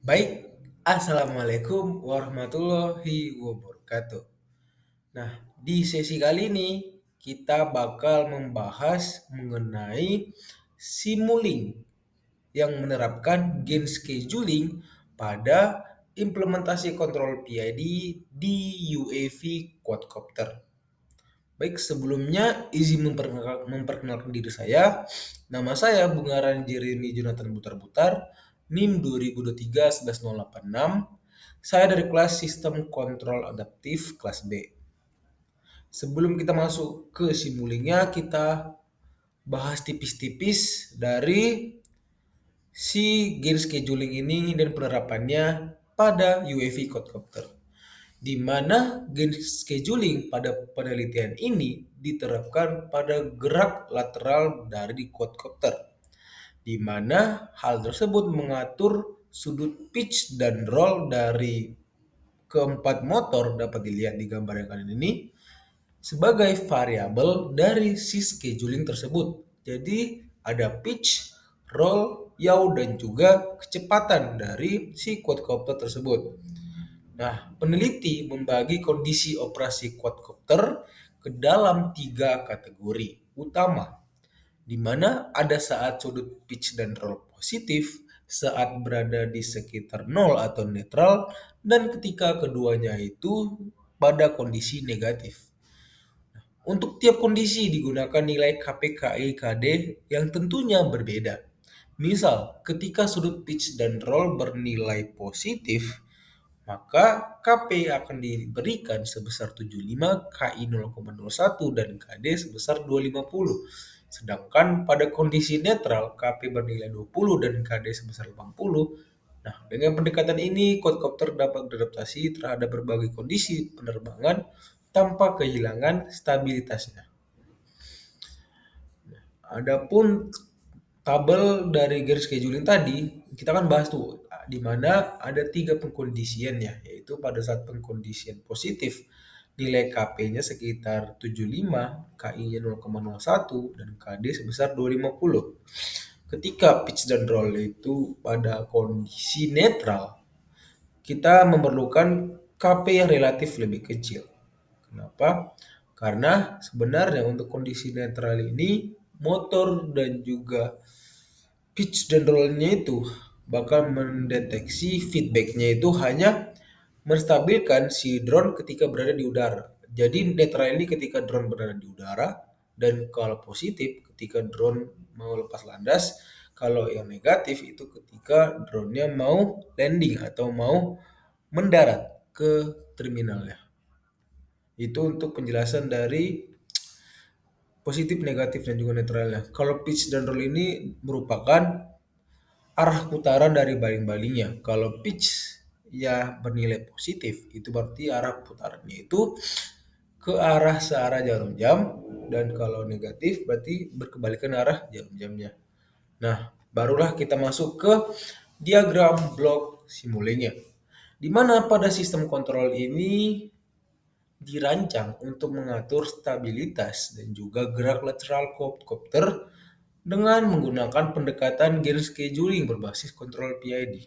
Baik, Assalamualaikum warahmatullahi wabarakatuh. Nah, di sesi kali ini kita bakal membahas mengenai Simulink yang menerapkan gain scheduling pada implementasi kontrol PID di UAV quadcopter. Baik, sebelumnya izin memperkenalkan diri saya. Nama saya Bungaran Jeremy Jonathan Butar-Butar, NIM 2023-11086. Saya dari kelas Sistem Kontrol Adaptif kelas B. Sebelum kita masuk ke simulingnya, kita bahas tipis-tipis dari si gain scheduling ini dan penerapannya pada UAV quadcopter, di mana gain scheduling pada penelitian ini diterapkan pada gerak lateral dari quadcopter, di mana hal tersebut mengatur sudut pitch dan roll dari keempat motor dapat dilihat di gambar yang kalian ini sebagai variabel dari si scheduling tersebut. Jadi ada pitch, roll, yaw, dan juga kecepatan dari si quadcopter tersebut. Nah, peneliti membagi kondisi operasi quadcopter ke dalam 3 kategori utama, di mana ada saat sudut pitch dan roll positif, saat berada di sekitar nol atau netral, dan ketika keduanya itu pada kondisi negatif. Untuk tiap kondisi digunakan nilai KP, KI, KD yang tentunya berbeda. Misal, ketika sudut pitch dan roll bernilai positif, maka KP akan diberikan sebesar 75, KI 0,01, dan KD sebesar 250. Sedangkan pada kondisi netral, KP bernilai 20 dan KD sebesar 80. Nah, dengan pendekatan ini, quadcopter dapat beradaptasi terhadap berbagai kondisi penerbangan tanpa kehilangan stabilitasnya. Adapun tabel dari garis scheduling tadi, kita kan bahas tuh, di mana ada 3 pengkondisiannya, yaitu pada saat pengkondisian positif, nilai KP-nya sekitar 75, KI-nya 0,01, dan KD sebesar 250. Ketika pitch dan roll itu pada kondisi netral, kita memerlukan KP yang relatif lebih kecil. Kenapa? Karena sebenarnya untuk kondisi netral ini, motor dan juga pitch dan roll-nya itu bakal mendeteksi feedback-nya itu hanya menstabilkan si drone ketika berada di udara. Jadi netral ini ketika drone berada di udara, dan kalau positif ketika drone mau lepas landas, kalau yang negatif itu ketika drone-nya mau landing atau mau mendarat ke terminalnya. Itu untuk penjelasan dari positif, negatif, dan juga netralnya. Kalau pitch dan roll ini merupakan arah putaran dari baling-balingnya. Kalau pitch ya bernilai positif, itu berarti arah putarannya itu ke arah searah jarum jam, dan kalau negatif berarti berkebalikan arah jarum jamnya. Nah, barulah kita masuk ke diagram blok simulingnya, di mana pada sistem kontrol ini dirancang untuk mengatur stabilitas dan juga gerak lateral quadcopter dengan menggunakan pendekatan gain scheduling berbasis kontrol PID.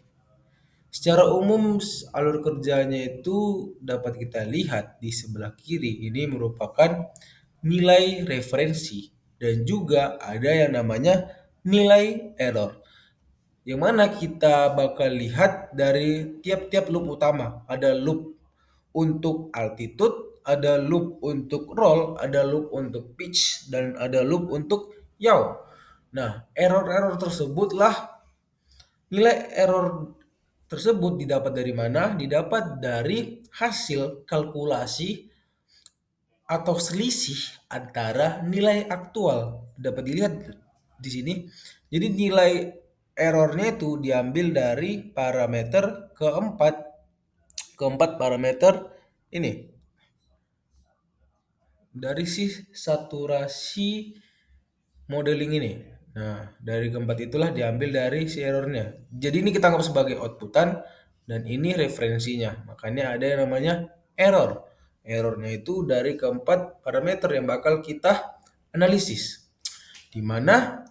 Secara umum, alur kerjanya itu dapat kita lihat di sebelah kiri. Ini merupakan nilai referensi dan juga ada yang namanya nilai error, yang mana kita bakal lihat dari tiap-tiap loop utama. Ada loop untuk altitude, ada loop untuk roll, ada loop untuk pitch, dan ada loop untuk yaw. Nah, error-error tersebutlah, nilai error tersebut didapat dari mana? Didapat dari hasil kalkulasi atau selisih antara nilai aktual. Dapat dilihat di sini. Jadi nilai errornya itu diambil dari parameter keempat parameter ini, dari si saturasi modeling ini. Nah, dari keempat itulah diambil dari si errornya. Jadi ini kita anggap sebagai outputan dan ini referensinya. Makanya ada yang namanya error. Errornya itu dari keempat parameter yang bakal kita analisis. Di mana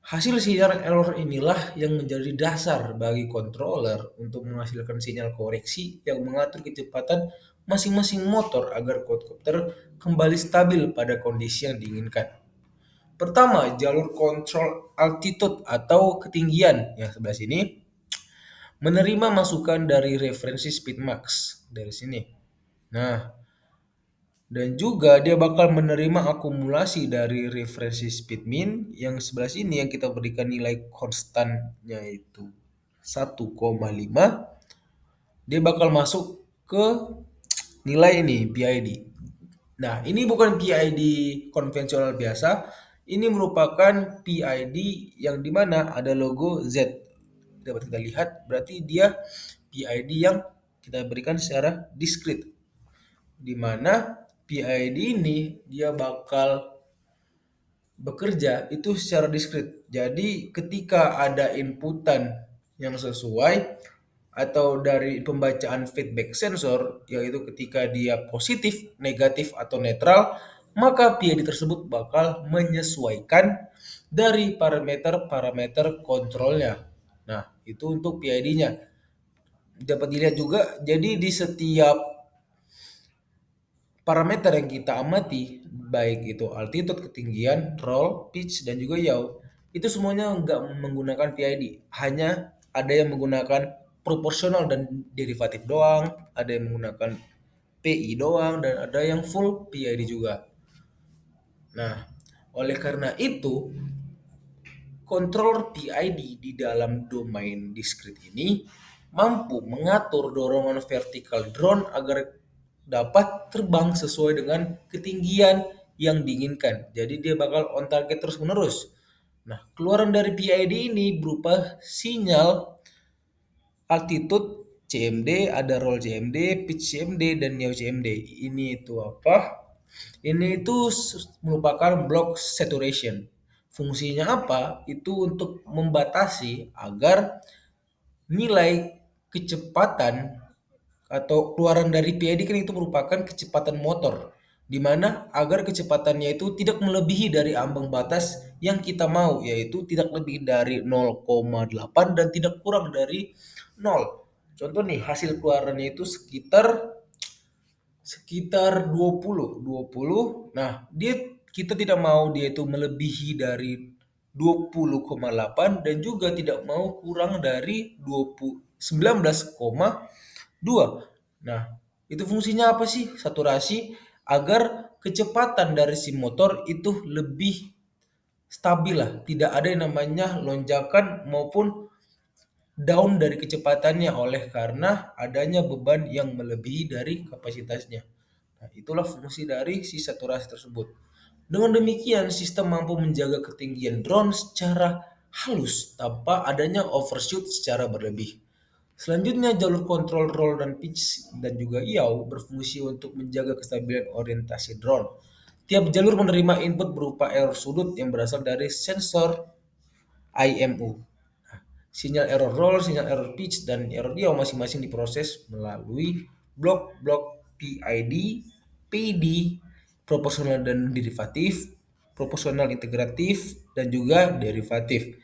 Hasil sinyal error inilah yang menjadi dasar bagi controller untuk menghasilkan sinyal koreksi yang mengatur kecepatan masing-masing motor agar quadcopter kembali stabil pada kondisi yang diinginkan. Pertama, jalur kontrol altitude atau ketinggian yang sebelah sini menerima masukan dari referensi speed max dari sini. Nah, dan juga dia bakal menerima akumulasi dari referensi speed min yang sebelah sini yang kita berikan nilai konstannya itu 1,5. Dia bakal masuk ke nilai ini PID. Nah, ini bukan PID konvensional biasa. Ini merupakan PID yang dimana ada logo Z. Dapat kita lihat, berarti dia PID yang kita berikan secara diskrit. Di mana PID ini dia bakal bekerja itu secara diskrit. Jadi ketika ada inputan yang sesuai atau dari pembacaan feedback sensor, yaitu ketika dia positif, negatif, atau netral, maka PID tersebut bakal menyesuaikan dari parameter-parameter kontrolnya. Nah, itu untuk PID-nya. Dapat dilihat juga, jadi di setiap parameter yang kita amati, baik itu altitude, ketinggian, roll, pitch, dan juga yaw, itu semuanya nggak menggunakan PID. Hanya ada yang menggunakan proporsional dan derivatif doang, ada yang menggunakan PI doang, dan ada yang full PID juga. Nah, oleh karena itu, controller PID di dalam domain diskrit ini mampu mengatur dorongan vertikal drone agar dapat terbang sesuai dengan ketinggian yang diinginkan. Jadi dia bakal on target terus-menerus. Nah, keluaran dari PID ini berupa sinyal altitude CMD, ada roll CMD, pitch CMD, dan yaw CMD. Ini itu apa? Ini itu merupakan block saturation. Fungsinya apa? Itu untuk membatasi agar nilai kecepatan atau keluaran dari PID kan itu merupakan kecepatan motor, di mana agar kecepatannya itu tidak melebihi dari ambang batas yang kita mau, yaitu tidak lebih dari 0,8 dan tidak kurang dari 0. Contoh nih, hasil keluarannya itu sekitar 20. Nah, kita tidak mau dia itu melebihi dari 20,8 dan juga tidak mau kurang dari 19,2. Nah, itu fungsinya apa sih? Saturasi agar kecepatan dari si motor itu lebih stabil lah, tidak ada yang namanya lonjakan maupun down dari kecepatannya oleh karena adanya beban yang melebihi dari kapasitasnya. Nah, itulah fungsi dari si saturasi tersebut. Dengan demikian, sistem mampu menjaga ketinggian drone secara halus tanpa adanya overshoot secara berlebih. Selanjutnya, jalur kontrol roll dan pitch dan juga yaw berfungsi untuk menjaga kestabilan orientasi drone. Tiap jalur menerima input berupa error sudut yang berasal dari sensor IMU. Sinyal error roll, sinyal error pitch, dan error yaw masing-masing diproses melalui blok-blok PID, PD, proporsional dan derivatif, proporsional integratif, dan juga derivatif.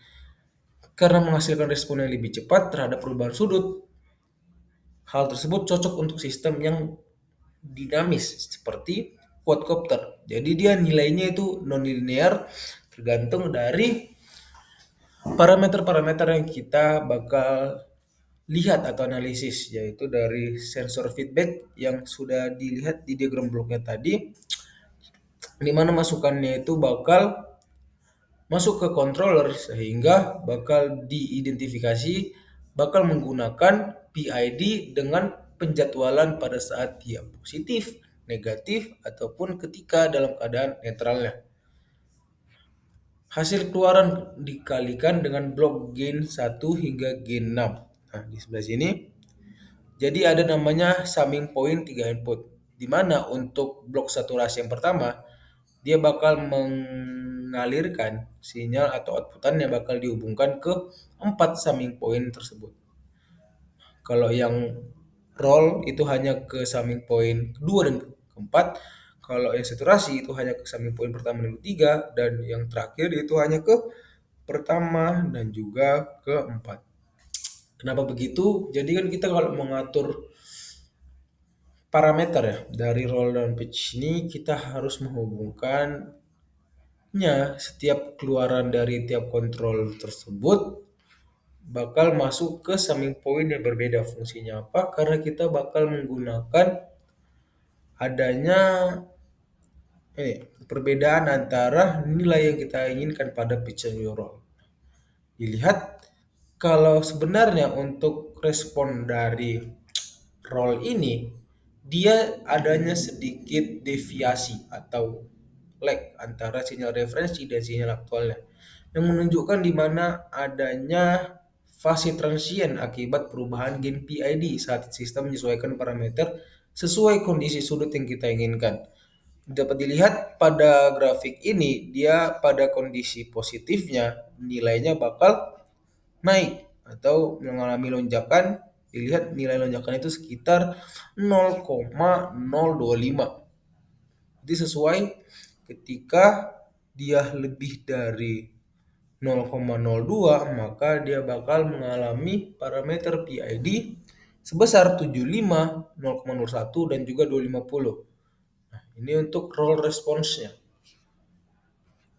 Karena menghasilkan respon yang lebih cepat terhadap perubahan sudut, hal tersebut cocok untuk sistem yang dinamis seperti quadcopter. Jadi dia nilainya itu non-linear tergantung dari parameter-parameter yang kita bakal lihat atau analisis, yaitu dari sensor feedback yang sudah dilihat di diagram bloknya tadi, di mana masukannya itu bakal masuk ke controller sehingga bakal diidentifikasi bakal menggunakan PID dengan penjadwalan pada saat dia positif, negatif, ataupun ketika dalam keadaan netralnya. Hasil keluaran dikalikan dengan blok gain 1 hingga gain 6. Nah, di sebelah sini jadi ada namanya summing point 3 input. Di mana untuk blok saturasi yang pertama dia bakal mengalirkan sinyal atau outputan yang bakal dihubungkan ke 4 summing point tersebut. Kalau yang roll itu hanya ke summing point kedua dan keempat. Kalau yang saturasi itu hanya ke summing point pertama dan ketiga, dan yang terakhir itu hanya ke pertama dan juga keempat. Kenapa begitu? Jadi kan kita kalau mengatur parameter ya dari roll dan pitch ini kita harus menghubungkannya setiap keluaran dari tiap kontrol tersebut bakal masuk ke summing point yang berbeda. Fungsinya apa? Karena kita bakal menggunakan adanya perbedaan antara nilai yang kita inginkan pada pitch and roll. Dilihat kalau sebenarnya untuk respon dari roll ini dia adanya sedikit deviasi atau lag antara sinyal referensi dan sinyal aktualnya yang menunjukkan di mana adanya fase transient akibat perubahan gain PID saat sistem menyesuaikan parameter sesuai kondisi sudut yang kita inginkan. Dapat dilihat pada grafik ini, dia pada kondisi positifnya nilainya bakal naik atau mengalami lonjakan. Dilihat nilai lonjakan itu sekitar 0,025. Jadi sesuai ketika dia lebih dari 0,02 maka dia bakal mengalami parameter PID sebesar 75, 0,01 dan juga 250. Nah, ini untuk roll response-nya.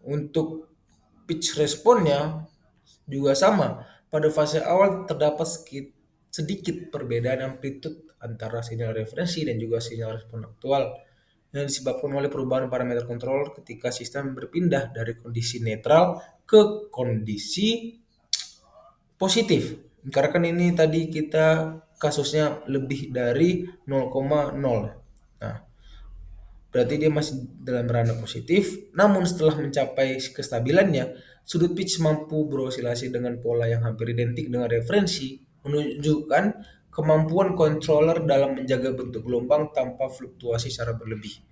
Untuk pitch responnya juga sama. Pada fase awal terdapat sedikit perbedaan amplitude antara sinyal referensi dan juga sinyal respon aktual yang disebabkan oleh perubahan parameter kontrol ketika sistem berpindah dari kondisi netral ke kondisi positif. Karena kan ini tadi kita kasusnya lebih dari 0,0. Nah, berarti dia masih dalam ranah positif. Namun setelah mencapai kestabilannya, sudut pitch mampu berosilasi dengan pola yang hampir identik dengan referensi, menunjukkan kemampuan controller dalam menjaga bentuk gelombang tanpa fluktuasi secara berlebih.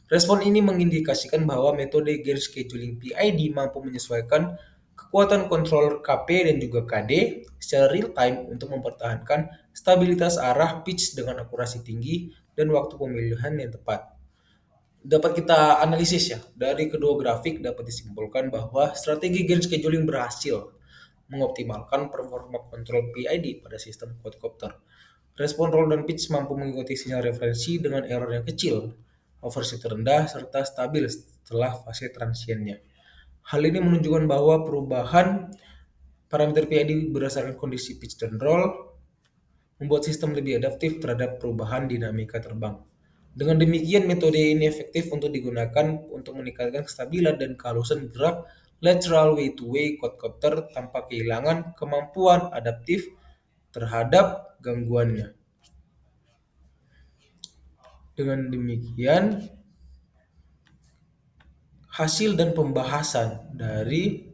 Respon ini mengindikasikan bahwa metode gain scheduling PID mampu menyesuaikan kekuatan controller KP dan juga KD secara real time untuk mempertahankan stabilitas arah pitch dengan akurasi tinggi dan waktu pemilihan yang tepat. Dapat kita analisis ya, dari kedua grafik dapat disimpulkan bahwa strategi gain scheduling berhasil mengoptimalkan performa kontrol PID pada sistem quadcopter. Respon roll dan pitch mampu mengikuti sinyal referensi dengan error yang kecil, overshoot rendah, serta stabil setelah fase transiennya. Hal ini menunjukkan bahwa perubahan parameter PID berdasarkan kondisi pitch dan roll membuat sistem lebih adaptif terhadap perubahan dinamika terbang. Dengan demikian, metode ini efektif untuk digunakan untuk meningkatkan kestabilan dan kehalusan gerak lateral way-to-way quadcopter tanpa kehilangan kemampuan adaptif terhadap gangguannya. Dengan demikian, hasil dan pembahasan dari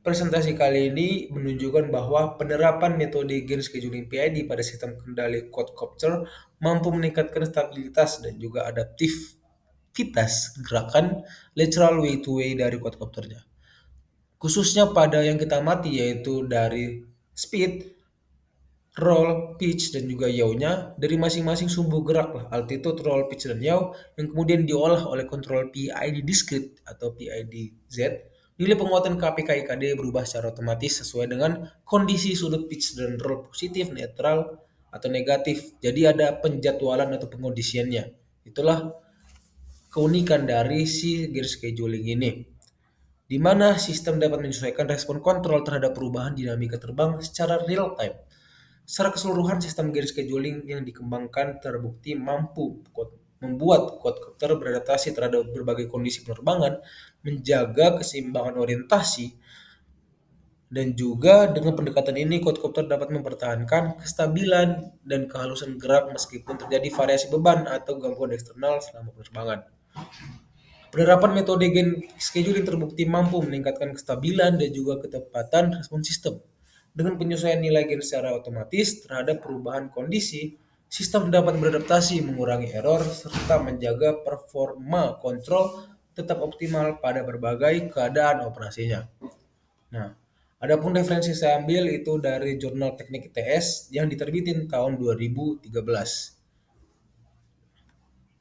presentasi kali ini menunjukkan bahwa penerapan metode gain scheduling PID pada sistem kendali quadcopter mampu meningkatkan stabilitas dan juga adaptivitas gerakan lateral way-to-way dari quadcopternya. Khususnya pada yang kita amati yaitu dari speed, roll, pitch, dan juga yaw-nya dari masing-masing sumbu gerak lah, altitude, roll, pitch, dan yaw yang kemudian diolah oleh kontrol PID discrete atau PID Z. Nilai penguatan KPKIKD berubah secara otomatis sesuai dengan kondisi sudut pitch dan roll positif, netral, atau negatif. Jadi ada penjadwalan atau pengondisiannya. Itulah keunikan dari si gear scheduling ini, di mana sistem dapat menyesuaikan respon kontrol terhadap perubahan dinamika terbang secara real time. Secara keseluruhan, sistem gear scheduling yang dikembangkan terbukti mampu membuat quadcopter beradaptasi terhadap berbagai kondisi penerbangan, menjaga keseimbangan orientasi, dan juga dengan pendekatan ini quadcopter dapat mempertahankan kestabilan dan kehalusan gerak meskipun terjadi variasi beban atau gangguan eksternal selama penerbangan. Penerapan metode gain scheduling terbukti mampu meningkatkan kestabilan dan juga ketepatan respon sistem. Dengan penyesuaian nilai gain secara otomatis terhadap perubahan kondisi, sistem dapat beradaptasi, mengurangi error, serta menjaga performa kontrol tetap optimal pada berbagai keadaan operasinya. Nah, adapun referensi saya ambil itu dari Jurnal Teknik ITS yang diterbitin tahun 2013.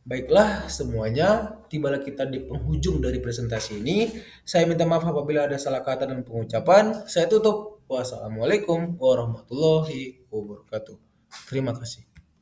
Baiklah semuanya, tibalah kita di penghujung dari presentasi ini. Saya minta maaf apabila ada salah kata dan pengucapan. Saya tutup. Wassalamualaikum warahmatullahi wabarakatuh. Terima kasih.